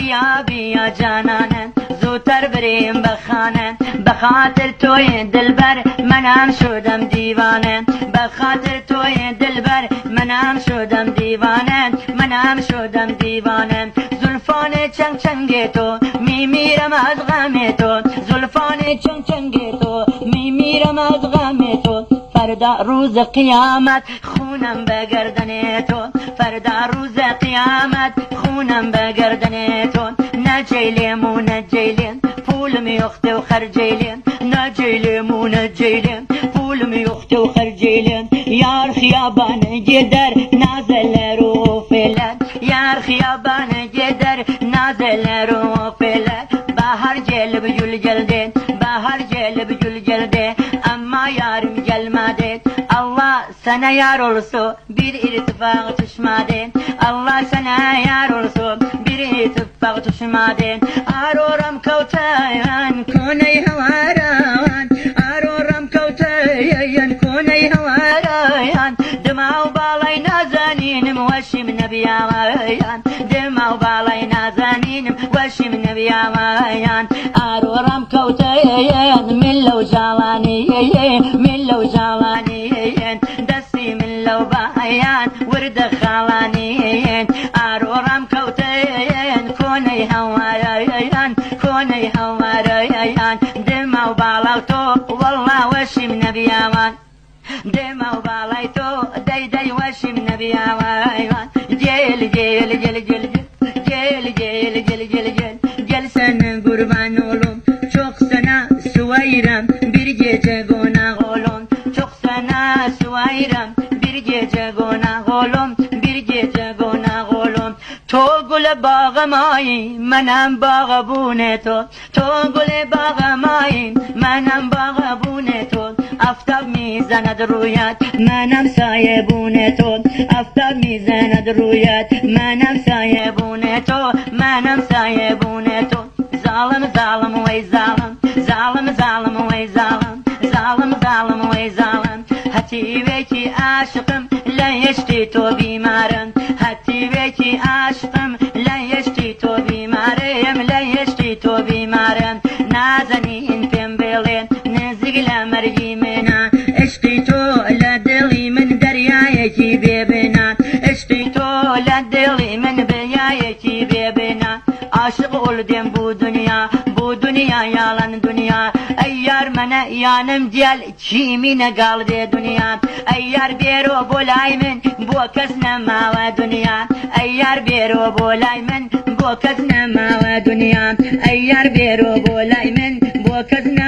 بیا بیا جانانم زودتر بریم بخانه بخاطر توی دلبر منم شدم دیوانه بخاطر توی دلبر منم شدم دیوانه منم شدم دیوانه زلفان چنگ چنگ تو میمیرم از غم تو زلفان چنگ چنگ تو میمیرم از غم تو فردا روز قیامت خونم به گردن تو فردا روز قیامت خونم به گردن تو نجیلیم و نجیلیم پول میخته و خرجیلیم نجیلیم و نجیلیم پول میخته و خرجیلیم یار خیابان گدر نازل رو فلت یار خیابان گدر نازل رو فلت bahar gelip gül geldi bahar gelip gül geldi ama yarım gelmedi Allah sana yar olsun bir irtifak düşmedi Allah sana yar olsun bir irtifak düşmedi aroram kavtayan konay havaran aroram kavtayan konay havaran demav balay nazanim veşim nebiyayan demav balay nazanim veşim nebiyayan aroram kavtayan min law jalani min law jalani dasti min law bayan ورد خالاني aroram kavtayan konay havayan konay havayan demav balaw to wallah veşim nebiyayan demav balay to day day veşim nebiyayan gel gel gel gel gel gel gel gel gel gel sana kurban olum çok sana suayram bir gece günah olum çok sana suayram bir gece günah olum bir gece günah olum تو گل باغ مایی منم باغبون تو گل باغ مایی منم باغبون تو آفتاب میزند رویت منم سایبون تو آفتاب میزند رویت منم سایبون تو منم سایبون تو ظالم ظالم وی ظالم ظالم ظالم وی ظالم ظالم ظالم وی ظالم حتی وی عاشقم لا یشتی تو بیمارم حتی وی عاشقم لا یشتی تو بیمارم لا یشتی تو بیمارم نازنین پیم بیلین نزگل مرگی منا عشقی تو لدلی من دریایکی ببنا عشقی تو لدلی من دریایکی ببنا عاشق oldum bu dünya yalan dünya eğer bana yanım gel kimine kaldı dünya eğer bir o bulaymen bu kez ne mava dünya eğer bir o bulaymen bu kez ne mava dünya eğer bir o bulaymen bu kez ne